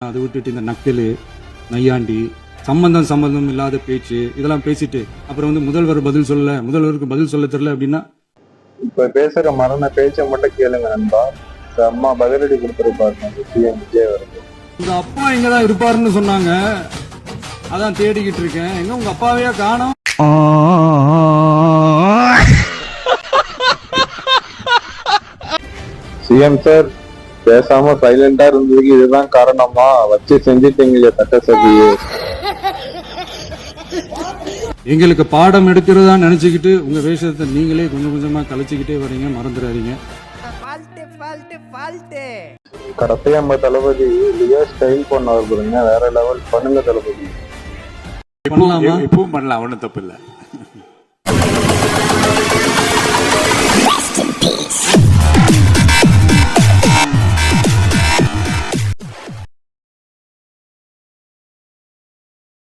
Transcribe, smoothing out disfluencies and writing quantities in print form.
அதை விட்டுட்டு இந்த நக்கல் நையாண்டி சம்பந்தம் இல்லாத பேச்சு இதெல்லாம் பேசிட்டு அப்புறம் வந்து முதல்வருக்கு பதில் சொல்ல தெரியல அப்படின்னா இப்ப பேசுற மரண பேச்சை மட்டும் கேளுங்க நண்பா. அம்மா பதிலடி கொடுத்துருப்பாரு சிஎம் விஜய் அவர்கள். உங்க அப்பா இங்கதான் இருப்பாருன்னு சொன்னாங்க, அதான் தேடிக்கிட்டு இருக்கேன். எங்க உங்க அப்பாவையா காணோம்? சிஎம் சார் பேசாம சைலண்டா இருந்ததுக்கு இதுதான் காரணமா வச்சு செஞ்சுட்டீங்க சட்டசபையே. எங்களுக்கு பாடம் எடுக்கிறதா நினைச்சுக்கிட்டு உங்க வேஷத்தை நீங்களே கொஞ்சம் கொஞ்சமா கலைச்சிக்கிட்டே வரீங்க, மறந்துடாதீங்க. கடைசியா நம்ம தளபதி லியோ ஸ்டைல் பண்ணவர் பாருங்க, வேற லெவல் பண்ணுங்க தளபதி. பண்ணலாமா? இப்பவும் பண்ணலாம், ஒன்றும் தப்பு இல்லை.